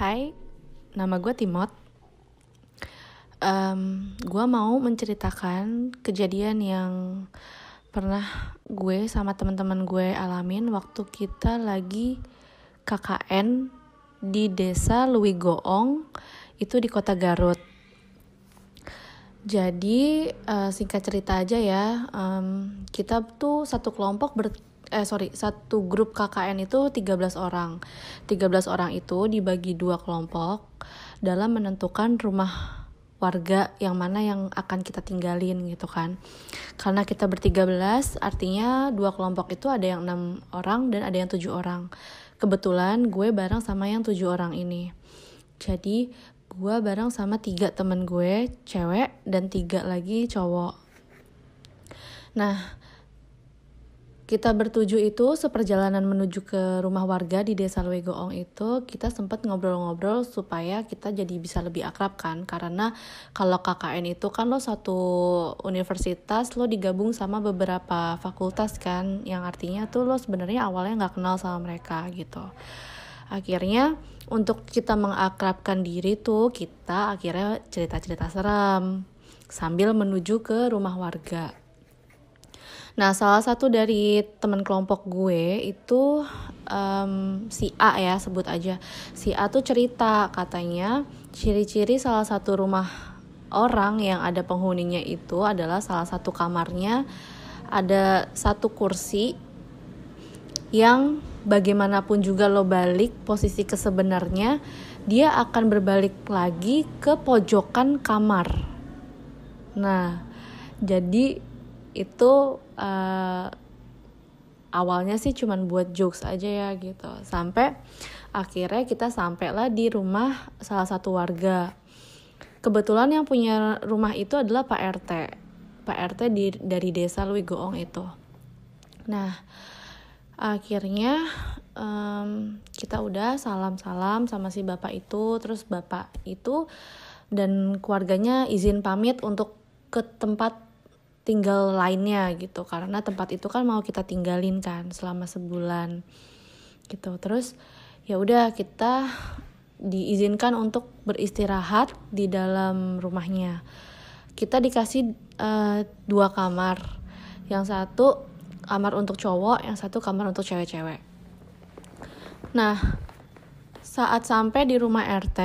Hai, nama gue Timot. Gue mau menceritakan kejadian yang pernah gue sama teman-teman gue alamin waktu kita lagi KKN di desa Luwi Goong, itu di kota Garut. Jadi singkat cerita aja ya, kita tuh satu grup KKN itu 13 orang. 13 orang itu dibagi 2 kelompok dalam menentukan rumah warga yang mana yang akan kita tinggalin gitu kan. Karena kita ber-13, artinya 2 kelompok itu ada yang 6 orang dan ada yang 7 orang. Kebetulan gue bareng sama yang 7 orang ini. Jadi gue bareng sama 3 temen gue cewek dan 3 lagi cowok. Nah, kita bertujuh itu seperjalanan menuju ke rumah warga di desa Luwi Goong itu, kita sempat ngobrol-ngobrol supaya kita jadi bisa lebih akrab kan. Karena kalau KKN itu kan lo satu universitas, lo digabung sama beberapa fakultas kan, yang artinya tuh lo sebenarnya awalnya gak kenal sama mereka gitu. Akhirnya untuk kita mengakrabkan diri tuh, kita akhirnya cerita-cerita serem sambil menuju ke rumah warga. Nah, salah satu dari teman kelompok gue itu si A ya, sebut aja. Si A tuh cerita, katanya ciri-ciri salah satu rumah orang yang ada penghuninya itu adalah salah satu kamarnya ada satu kursi yang bagaimanapun juga lo balik posisi ke sebenarnya, dia akan berbalik lagi ke pojokan kamar. Nah, jadi itu awalnya sih cuman buat jokes aja ya gitu. Sampai akhirnya kita sampailah di rumah salah satu warga. Kebetulan yang punya rumah itu adalah Pak RT. Pak RT dari desa Luwi Goong itu. Nah, akhirnya kita udah salam-salam sama si bapak itu. Terus bapak itu dan keluarganya izin pamit untuk ke tempat tinggal lainnya gitu, karena tempat itu kan mau kita tinggalin kan selama sebulan gitu. Terus ya udah, kita diizinkan untuk beristirahat di dalam rumahnya. Kita dikasih 2 kamar, yang satu kamar untuk cowok, yang satu kamar untuk cewek-cewek. Nah, saat sampai di rumah RT,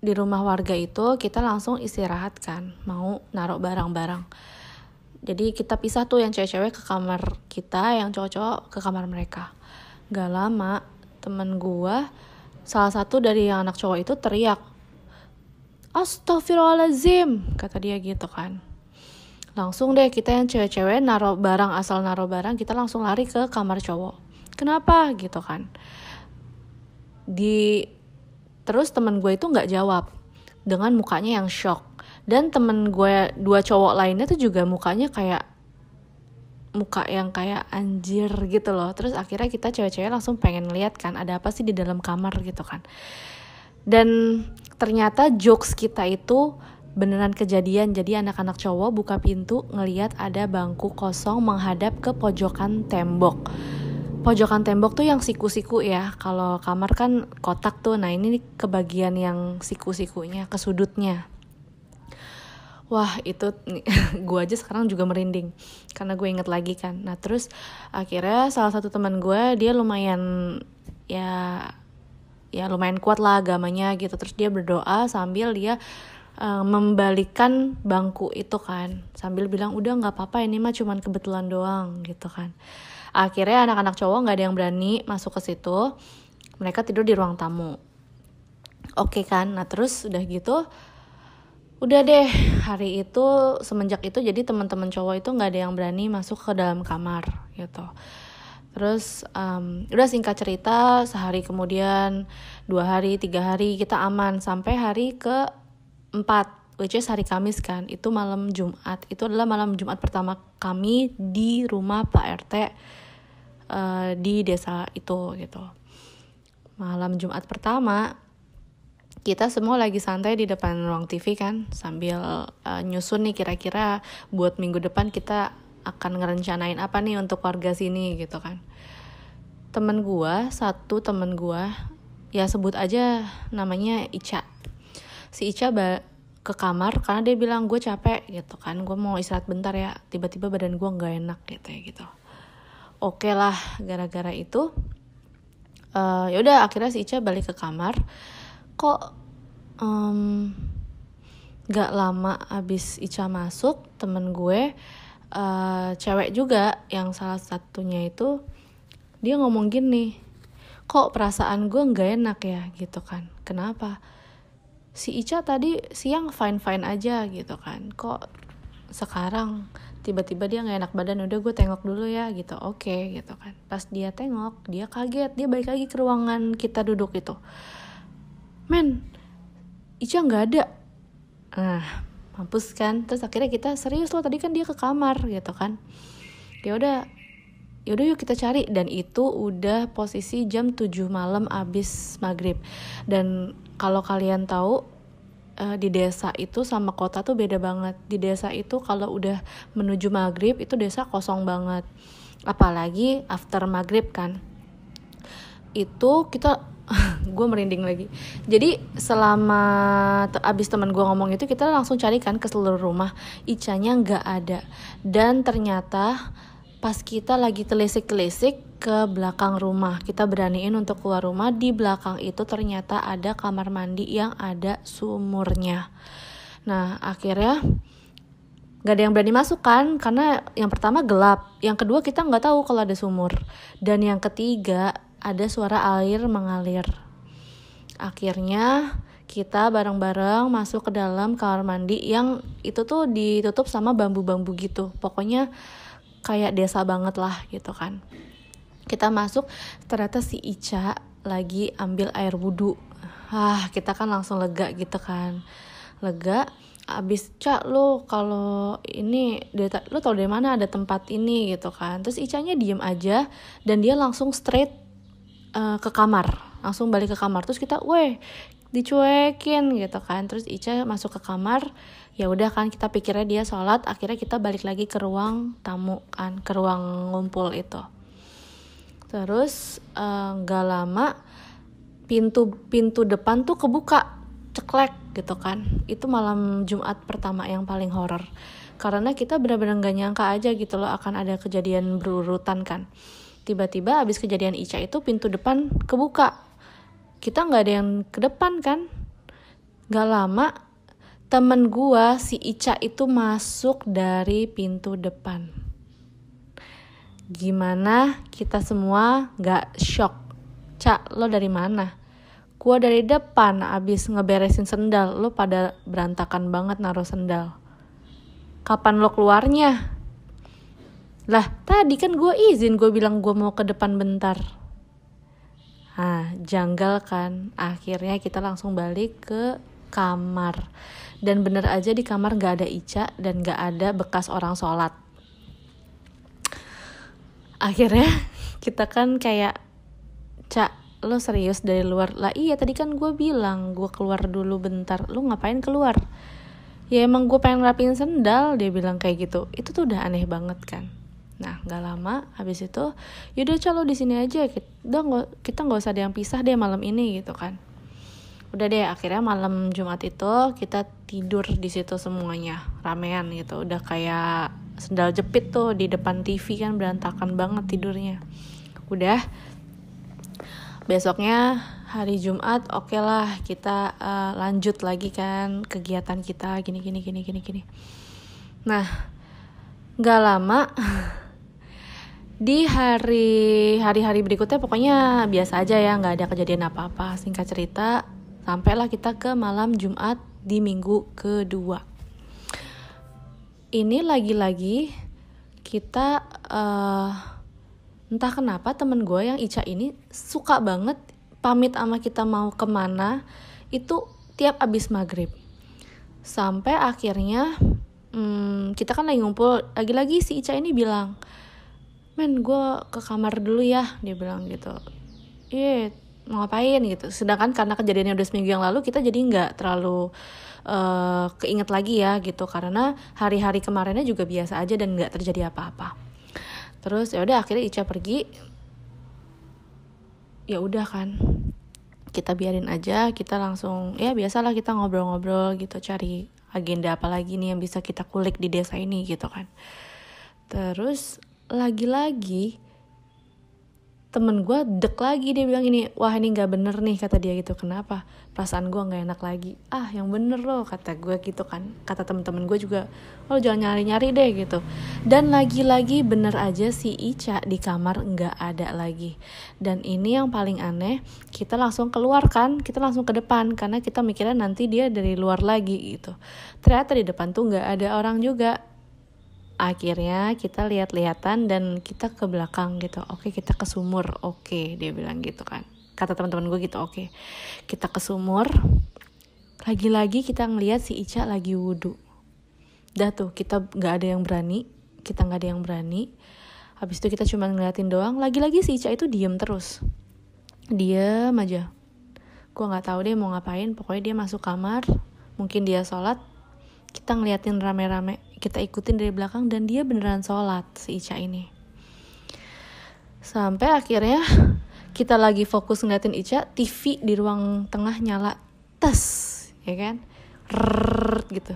di rumah warga itu, kita langsung istirahat kan, mau naruh barang-barang. Jadi kita pisah tuh, yang cewek-cewek ke kamar kita, yang cowok-cowok ke kamar mereka. Gak lama, temen gue, salah satu dari yang anak cowok itu teriak, "Astagfirullahaladzim," kata dia gitu kan. Langsung deh kita yang cewek-cewek asal naruh barang, kita langsung lari ke kamar cowok. Kenapa gitu kan? Terus temen gue itu gak jawab, dengan mukanya yang shock. Dan temen gue 2 cowok lainnya tuh juga mukanya kayak muka yang kayak anjir gitu loh. Terus akhirnya kita cewek-cewek langsung pengen lihat kan, ada apa sih di dalam kamar gitu kan. Dan ternyata jokes kita itu beneran kejadian. Jadi anak-anak cowok buka pintu, ngelihat ada bangku kosong menghadap ke pojokan tembok. Pojokan tembok tuh yang siku-siku ya. Kalau kamar kan kotak tuh. Nah, ini ke bagian yang siku-sikunya, ke sudutnya. Wah, itu gue aja sekarang juga merinding karena gue inget lagi kan. Nah, terus akhirnya salah satu teman gue, dia lumayan lumayan kuat lah agamanya gitu. Terus dia berdoa sambil dia membalikkan bangku itu kan, sambil bilang, "Udah gak apa-apa, ini mah cuman kebetulan doang," gitu kan. Akhirnya anak-anak cowok gak ada yang berani masuk ke situ. Mereka tidur di ruang tamu. Oke kan. Nah, terus udah gitu, udah deh, hari itu, semenjak itu jadi teman-teman cowok itu gak ada yang berani masuk ke dalam kamar gitu. Terus udah, singkat cerita, sehari kemudian, 2 hari, 3 hari kita aman. Sampai hari ke-4, which is hari Kamis kan, itu malam Jumat. Itu adalah malam Jumat pertama kami di rumah Pak RT di desa itu gitu. Malam Jumat pertama, kita semua lagi santai di depan ruang TV kan, sambil nyusun nih kira-kira buat minggu depan kita akan ngerencanain apa nih untuk warga sini gitu kan. Satu temen gue ya sebut aja namanya Ica. Si Ica ke kamar karena dia bilang gue capek gitu kan, gue mau istirahat bentar ya, tiba-tiba badan gue nggak enak gitu ya gitu. Oke lah, gara-gara itu ya udah akhirnya si Ica balik ke kamar. Kok gak lama abis Ica masuk, temen gue cewek juga yang salah satunya itu dia ngomong gini, kok perasaan gue gak enak ya gitu kan. Kenapa? Si Ica tadi siang fine-fine aja gitu kan, kok sekarang tiba-tiba dia gak enak badan. Udah gue tengok dulu ya gitu. Oke gitu kan. Pas dia tengok, dia kaget, dia balik lagi ke ruangan kita duduk itu. Men, Ica gak ada. Nah, mampus kan. Terus akhirnya kita serius loh, tadi kan dia ke kamar gitu kan. Yaudah yuk kita cari. Dan itu udah posisi jam 7 malam abis maghrib. Dan kalau kalian tahu, di desa itu sama kota tuh beda banget. Di desa itu kalau udah menuju maghrib itu desa kosong banget, apalagi after maghrib kan. Itu kita gue merinding lagi. Jadi selama abis teman gue ngomong itu, kita langsung cari kan ke seluruh rumah, Icanya nggak ada. Dan ternyata pas kita lagi telisik-telisik ke belakang rumah, kita beraniin untuk keluar rumah, di belakang itu ternyata ada kamar mandi yang ada sumurnya. Nah akhirnya gak ada yang berani masuk kan, karena yang pertama gelap, yang kedua kita gak tahu kalau ada sumur, dan yang ketiga ada suara air mengalir. Akhirnya kita bareng-bareng masuk ke dalam kamar mandi yang itu tuh ditutup sama bambu-bambu gitu. Pokoknya kayak desa banget lah gitu kan. Kita masuk, ternyata si Ica lagi ambil air wudhu. Kita kan langsung lega gitu kan. Lega, abis Ca lo kalau ini, lo tau dari mana ada tempat ini gitu kan. Terus Icanya diem aja dan dia langsung straight ke kamar. Langsung balik ke kamar. Terus kita, dicuekin gitu kan. Terus Ica masuk ke kamar. Ya udah kan, kita pikirnya dia sholat. Akhirnya kita balik lagi ke ruang tamu kan, ke ruang ngumpul itu. Terus gak lama pintu depan tuh kebuka, ceklek gitu kan. Itu malam Jumat pertama yang paling horor, karena kita benar-benar gak nyangka aja gitu loh akan ada kejadian berurutan kan. Tiba-tiba abis kejadian Ica itu pintu depan kebuka, kita gak ada yang ke depan kan. Gak lama temen gua si Ica itu masuk dari pintu depan. Gimana kita semua gak shock? Cak, lo dari mana? Gua dari depan abis ngeberesin sendal. Lo pada berantakan banget naruh sendal. Kapan lo keluarnya? Lah tadi kan gue izin, gue bilang gue mau ke depan bentar. Janggal kan. Akhirnya kita langsung balik ke kamar. Dan bener aja di kamar gak ada Ica dan gak ada bekas orang sholat. Akhirnya kita kan kayak, Cak, lo serius dari luar? Lah iya, tadi kan gue bilang gue keluar dulu bentar. Lo ngapain keluar? Ya emang gue pengen rapiin sendal, dia bilang kayak gitu. Itu tuh udah aneh banget kan. Nah gak lama habis itu, yaudah Cak, lo di sini aja. Kita gak usah ada yang pisah deh malam ini gitu kan. Udah deh, akhirnya malam Jumat itu kita tidur di situ semuanya, ramean gitu. Udah kayak sendal jepit tuh di depan TV kan, berantakan banget tidurnya. Udah, besoknya hari Jumat, oke lah kita lanjut lagi kan kegiatan kita gini. Nah, gak lama di hari-hari berikutnya pokoknya biasa aja ya, gak ada kejadian apa-apa. Singkat cerita, sampailah kita ke malam Jumat di minggu kedua. Ini lagi-lagi kita entah kenapa temen gue yang Ica ini suka banget pamit sama kita mau kemana itu tiap abis maghrib. Sampai akhirnya kita kan lagi ngumpul, lagi-lagi si Ica ini bilang, men gue ke kamar dulu ya, dia bilang gitu. Iya, mau ngapain gitu. Sedangkan karena kejadiannya udah seminggu yang lalu, kita jadi gak terlalu keinget lagi ya gitu, karena hari-hari kemarinnya juga biasa aja dan gak terjadi apa-apa. Terus ya udah akhirnya Ica pergi. Ya udah kan, kita biarin aja, kita langsung ya biasalah kita ngobrol-ngobrol gitu, cari agenda apa lagi nih yang bisa kita kulik di desa ini gitu kan. Terus lagi-lagi temen gue dek lagi, dia bilang gini, wah ini gak bener nih kata dia gitu. Kenapa? Perasaan gue gak enak lagi. Yang bener loh kata gue gitu kan. Kata temen-temen gue juga, lo jangan nyari-nyari deh gitu. Dan lagi-lagi bener aja si Ica di kamar gak ada lagi. Dan ini yang paling aneh, kita langsung keluar kan, kita langsung ke depan karena kita mikirnya nanti dia dari luar lagi gitu. Ternyata di depan tuh gak ada orang juga. Akhirnya kita lihat-lihatan dan kita ke belakang gitu. Oke, kita ke sumur. Oke, dia bilang gitu kan. Kata teman-teman gue gitu, oke. Kita ke sumur. Lagi-lagi kita ngelihat si Ica lagi wudhu. Dah tuh, kita gak ada yang berani. Habis itu kita cuma ngeliatin doang. Lagi-lagi si Ica itu diem terus. Diem aja. Gue gak tahu deh mau ngapain. Pokoknya dia masuk kamar. Mungkin dia sholat. Kita ngeliatin rame-rame, kita ikutin dari belakang dan dia beneran sholat si Ica ini. Sampai akhirnya kita lagi fokus ngeliatin Ica, TV di ruang tengah nyala, tes, ya kan, rrrr gitu.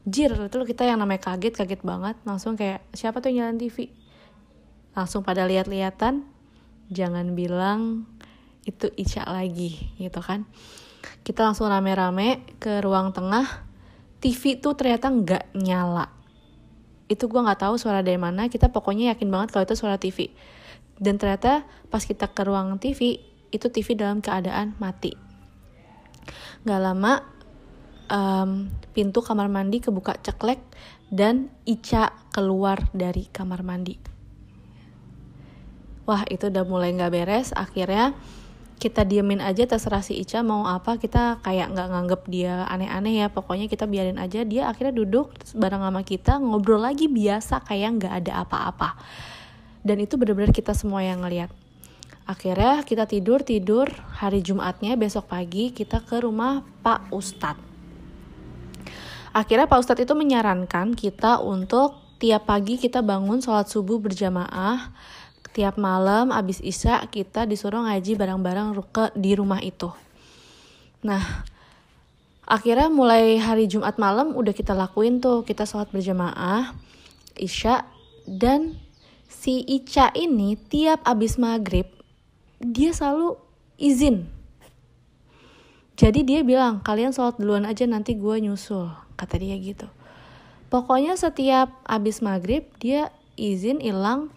Jir, itu kita yang namanya kaget banget, langsung kayak siapa tuh yang nyalain TV? Langsung pada lihat-lihatan, jangan bilang itu Ica lagi, gitu kan. Kita langsung rame-rame ke ruang tengah. TV tuh ternyata nggak nyala. Itu gue nggak tahu suara dari mana. Kita pokoknya yakin banget kalau itu suara TV. Dan ternyata pas kita ke ruang TV, itu TV dalam keadaan mati. Nggak lama, pintu kamar mandi kebuka ceklek dan Ica keluar dari kamar mandi. Wah, itu udah mulai nggak beres. Akhirnya kita diemin aja, terserah si Ica mau apa, kita kayak nggak nganggep dia aneh-aneh ya, pokoknya kita biarin aja. Dia akhirnya duduk bareng sama kita, ngobrol lagi biasa kayak nggak ada apa-apa. Dan itu benar-benar kita semua yang ngeliat. Akhirnya kita tidur, hari Jumatnya besok pagi kita ke rumah Pak Ustadz. Akhirnya Pak Ustadz itu menyarankan kita untuk tiap pagi kita bangun sholat subuh berjamaah. Tiap malam abis isya kita disuruh ngaji bareng-bareng di rumah itu. Nah, akhirnya mulai hari Jumat malam udah kita lakuin tuh. Kita sholat berjamaah, isya. Dan si Ica ini tiap abis maghrib, dia selalu izin. Jadi dia bilang, kalian sholat duluan aja nanti gue nyusul. Kata dia gitu. Pokoknya setiap abis maghrib dia izin hilang.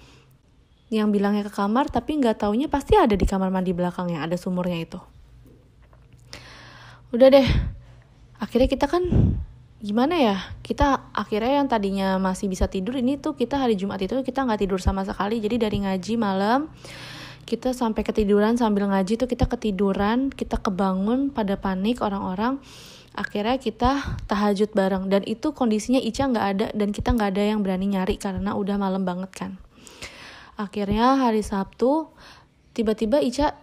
Yang bilangnya ke kamar, tapi gak taunya pasti ada di kamar mandi belakang yang ada sumurnya itu. Udah deh, akhirnya kita kan gimana ya, kita akhirnya yang tadinya masih bisa tidur, ini tuh kita hari Jumat itu kita gak tidur sama sekali. Jadi dari ngaji malam, kita sampai ketiduran sambil ngaji tuh kita ketiduran, kita kebangun pada panik orang-orang. Akhirnya kita tahajud bareng, dan itu kondisinya Ica gak ada, dan kita gak ada yang berani nyari karena udah malam banget kan. Akhirnya hari Sabtu, tiba-tiba Ica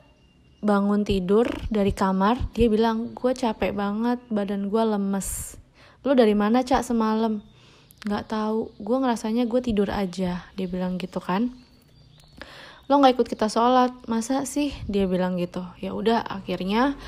bangun tidur dari kamar. Dia bilang, gue capek banget, badan gue lemes. Lo dari mana Cak semalam? Gak tahu, gue ngerasanya gue tidur aja. Dia bilang gitu kan. Lo gak ikut kita sholat? Masa sih? Dia bilang gitu. Ya udah, akhirnya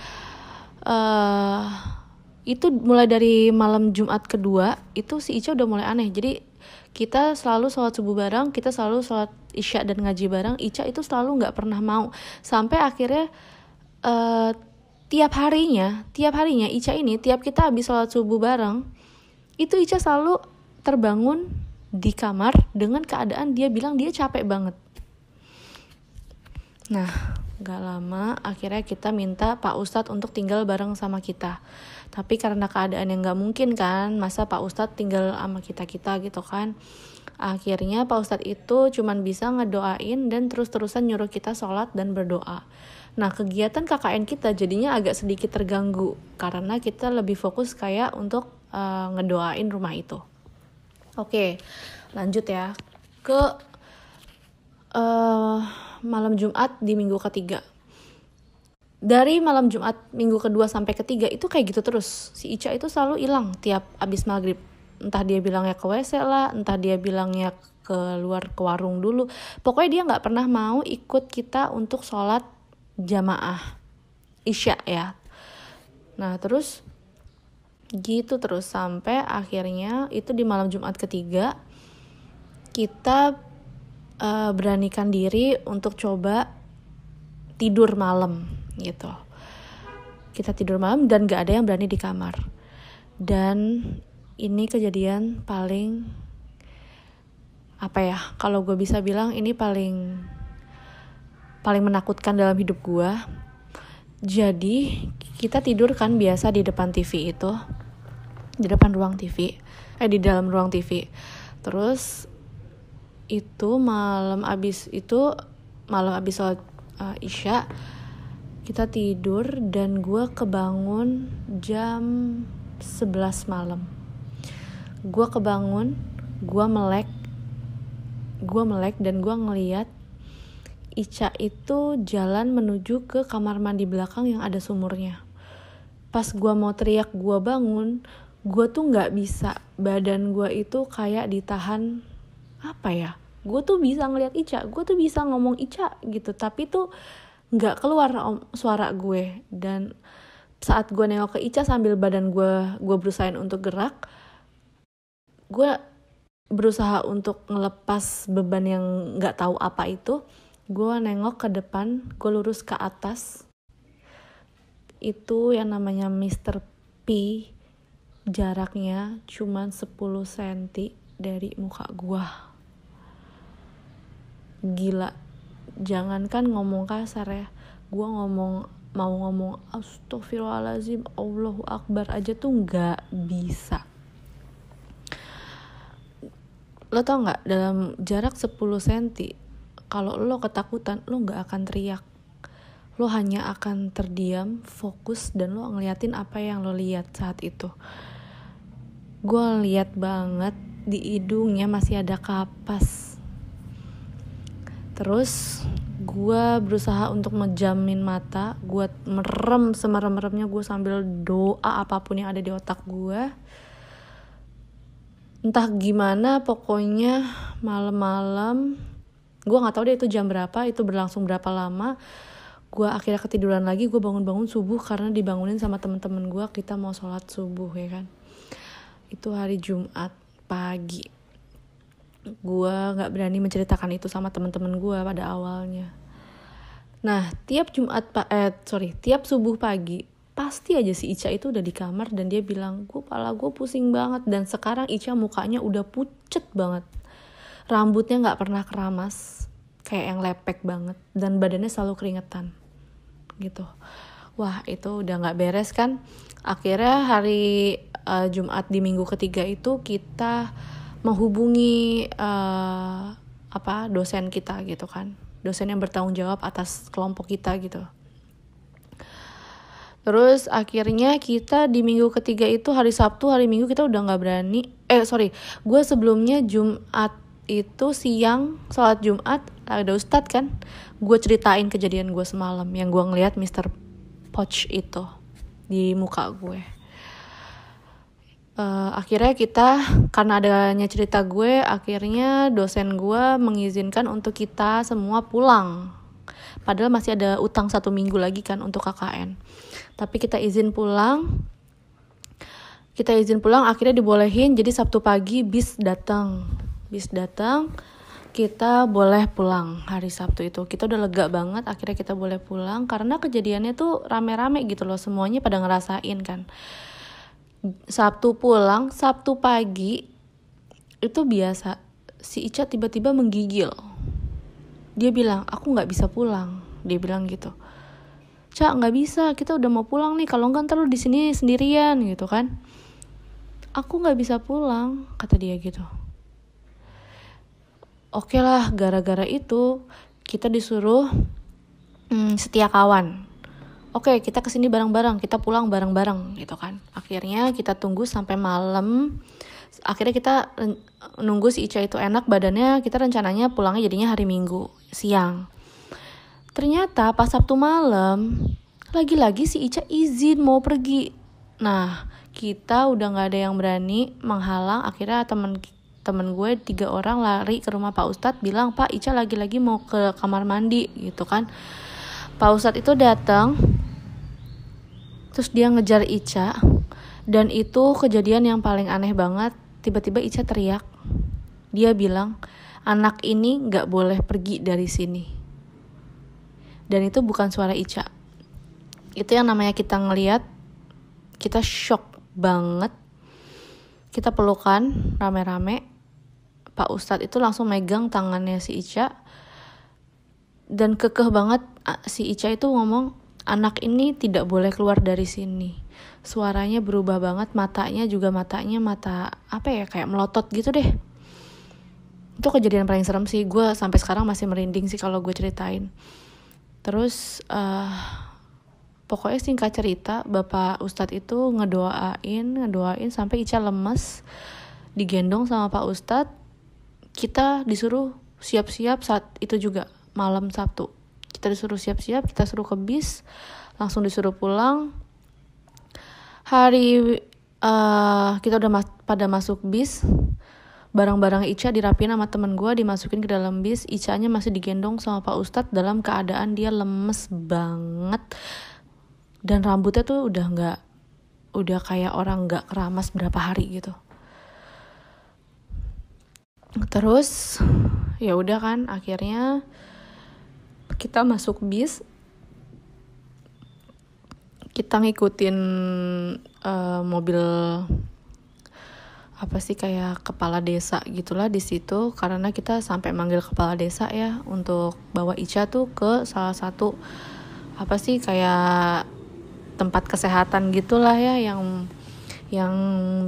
itu mulai dari malam Jumat kedua, itu si Ica udah mulai aneh. Jadi kita selalu sholat subuh bareng, kita selalu sholat isya dan ngaji bareng. Ica itu selalu gak pernah mau. Sampai akhirnya tiap harinya Ica ini, tiap kita habis sholat subuh bareng, itu Ica selalu terbangun di kamar dengan keadaan dia bilang dia capek banget. Nah, gak lama akhirnya kita minta Pak Ustadz untuk tinggal bareng sama kita. Tapi karena keadaan yang gak mungkin kan, masa Pak Ustadz tinggal sama kita-kita gitu kan. Akhirnya Pak Ustadz itu cuman bisa ngedoain dan terus-terusan nyuruh kita sholat dan berdoa. Nah, kegiatan KKN kita jadinya agak sedikit terganggu karena kita lebih fokus kayak untuk ngedoain rumah itu. Oke, lanjut ya ke malam Jumat di minggu ketiga. Dari malam Jumat minggu kedua sampai ketiga itu kayak gitu terus. Si Ica itu selalu hilang tiap abis maghrib. Entah dia bilangnya ke WC lah, entah dia bilangnya keluar ke warung dulu. Pokoknya dia gak pernah mau ikut kita untuk sholat jamaah. Isya ya. Nah terus gitu terus sampai akhirnya itu di malam Jumat ketiga kita beranikan diri untuk coba tidur malam gitu. Kita tidur malam dan gak ada yang berani di kamar. Dan ini kejadian paling kalau gue bisa bilang ini paling menakutkan dalam hidup gue. Jadi kita tidur kan biasa di depan TV itu, di depan ruang TV, di dalam ruang TV. Terus itu malam abis sholat Isya kita tidur dan gue kebangun jam 11 malam. Gue kebangun, gue melek dan gue ngeliat Ica itu jalan menuju ke kamar mandi belakang yang ada sumurnya. Pas gue mau teriak gue bangun, gue tuh gak bisa, badan gue itu kayak ditahan gue tuh bisa ngeliat Ica, gue tuh bisa ngomong Ica gitu, tapi tuh gak keluar suara gue. Dan saat gue nengok ke Ica sambil badan gue berusaha untuk gerak, gue berusaha untuk ngelepas beban yang gak tahu apa itu. Gue nengok ke depan, gue lurus ke atas, itu yang namanya Mr. P, jaraknya cuman 10 cm dari muka gue. Gila, jangankan ngomong kasar ya, gue mau ngomong astagfirullahaladzim, Allahu Akbar aja tuh gak bisa. Lo tau gak, dalam jarak 10 cm, kalau lo ketakutan, lo gak akan teriak. Lo hanya akan terdiam, fokus, dan lo ngeliatin apa yang lo lihat saat itu. Gue lihat banget di hidungnya masih ada kapas. Terus gue berusaha untuk menjamin mata, gue merem semerem-meremnya, gue sambil doa apapun yang ada di otak gue. Entah gimana, pokoknya malam-malam, gue nggak tahu deh itu jam berapa, itu berlangsung berapa lama. Gue akhirnya ketiduran lagi, gue bangun subuh karena dibangunin sama temen-temen gue, kita mau sholat subuh ya kan. Itu hari Jumat pagi. Gue nggak berani menceritakan itu sama temen-temen gue pada awalnya. Nah tiap subuh pagi pasti aja si Ica itu udah di kamar dan dia bilang, kepala gue pusing banget. Dan sekarang Ica mukanya udah pucet banget, rambutnya nggak pernah keramas, kayak yang lepek banget, dan badannya selalu keringetan gitu. Wah itu udah nggak beres kan. Akhirnya hari Jumat di minggu ketiga itu kita menghubungi dosen kita gitu kan, dosen yang bertanggung jawab atas kelompok kita gitu. Terus akhirnya kita di minggu ketiga itu hari Sabtu, hari Minggu kita udah nggak berani. Gue sebelumnya Jumat itu siang sholat Jumat ada Ustadz kan, gue ceritain kejadian gue semalam yang gue ngeliat Mr. Poch itu di muka gue. Akhirnya kita, karena adanya cerita gue, akhirnya dosen gue mengizinkan untuk kita semua pulang. Padahal masih ada utang 1 minggu lagi kan untuk KKN. Tapi kita izin pulang, akhirnya dibolehin. Jadi Sabtu pagi bis datang, kita boleh pulang hari Sabtu itu. Kita udah lega banget, akhirnya kita boleh pulang. Karena kejadiannya tuh rame-rame gitu loh, semuanya pada ngerasain kan. Sabtu pulang, Sabtu pagi itu biasa si Ica tiba-tiba menggigil. Dia bilang, aku nggak bisa pulang. Dia bilang gitu, Ca nggak bisa, kita udah mau pulang nih. Kalau nggak ntar lu di sini sendirian gitu kan. Aku nggak bisa pulang, kata dia gitu. Oke lah, gara-gara itu kita disuruh setia kawan. Oke, kita kesini bareng-bareng, kita pulang bareng-bareng gitu kan. Akhirnya kita tunggu sampai malam. Akhirnya kita nunggu si Ica itu enak badannya. Kita rencananya pulangnya jadinya hari Minggu siang. Ternyata pas Sabtu malam, lagi-lagi si Ica izin mau pergi. Nah, kita udah gak ada yang berani menghalang. Akhirnya temen gue 3 orang lari ke rumah Pak Ustadz, bilang, Pak Ica lagi-lagi mau ke kamar mandi gitu kan. Pak Ustadz itu datang, Terus dia ngejar Ica, dan itu kejadian yang paling aneh banget. Tiba-tiba Ica teriak, dia bilang, anak ini gak boleh pergi dari sini. Dan itu bukan suara Ica. Itu yang namanya kita ngeliat, kita shock banget. Kita pelukan rame-rame. Pak Ustadz itu langsung megang tangannya si Ica, dan kekeh banget si Ica itu ngomong, anak ini tidak boleh keluar dari sini. Suaranya berubah banget, matanya mata apa ya, kayak melotot gitu deh. Itu kejadian paling serem sih, gue sampai sekarang masih merinding sih kalau gue ceritain. Terus pokoknya singkat cerita, Bapak Ustadz itu ngedoain sampai Ica lemes, digendong sama Pak Ustadz. Kita disuruh siap-siap saat itu juga, malam Sabtu. Kita disuruh siap-siap, kita suruh ke bis, langsung disuruh pulang. Kita udah pada masuk bis, barang-barang Ica dirapiin sama temen gue, dimasukin ke dalam bis. Icanya masih digendong sama Pak Ustadz dalam keadaan dia lemes banget, dan rambutnya tuh udah kayak orang nggak keramas berapa hari gitu. Terus ya udah kan, akhirnya kita masuk bis. Kita ngikutin mobil apa sih, kayak kepala desa gitulah di situ, karena kita sampai manggil kepala desa ya untuk bawa Ica tuh ke salah satu apa sih, kayak tempat kesehatan gitulah ya, yang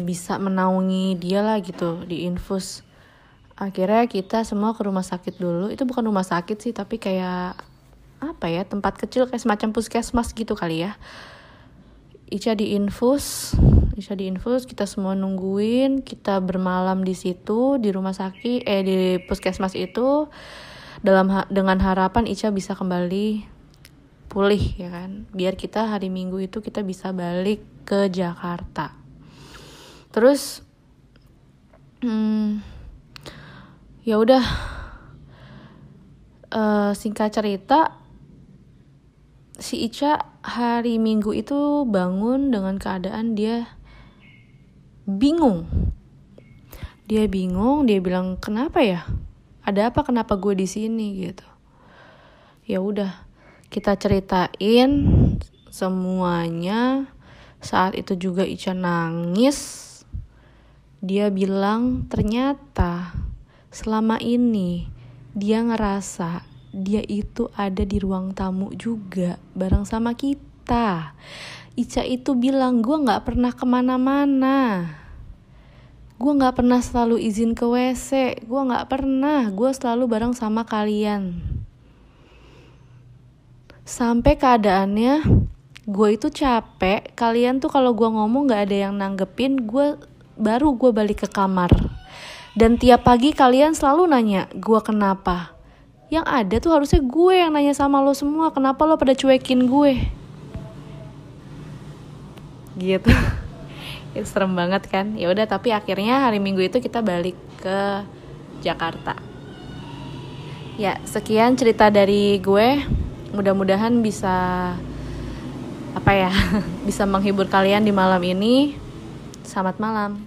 bisa menaungi dia lah gitu, diinfus. Akhirnya kita semua ke rumah sakit dulu. Itu bukan rumah sakit sih, tapi kayak apa ya, tempat kecil kayak semacam puskesmas gitu kali ya. Ica diinfus, kita semua nungguin, kita bermalam di situ di rumah sakit, di puskesmas itu, dengan harapan Ica bisa kembali pulih ya kan, biar kita hari Minggu itu kita bisa balik ke Jakarta. Terus ya udah, singkat cerita, si Ica hari Minggu itu bangun dengan keadaan dia bingung. Dia bilang, kenapa ya? Ada apa? Kenapa gue di sini gitu? Ya udah, kita ceritain semuanya. Saat itu juga Ica nangis. Dia bilang ternyata selama ini dia ngerasa dia itu ada di ruang tamu juga bareng sama kita. Ica itu bilang, gue gak pernah kemana-mana, gue gak pernah selalu izin ke WC, gue gak pernah, gue selalu bareng sama kalian. Sampai keadaannya gue itu capek, kalian tuh kalau gue ngomong gak ada yang nanggepin, baru gue balik ke kamar. Dan tiap pagi kalian selalu nanya gue kenapa. Yang ada tuh harusnya gue yang nanya sama lo semua, kenapa lo pada cuekin gue? Gitu. Itu serem banget kan? Ya udah, tapi akhirnya hari Minggu itu kita balik ke Jakarta. Ya, sekian cerita dari gue. Mudah-mudahan bisa bisa menghibur kalian di malam ini. Selamat malam.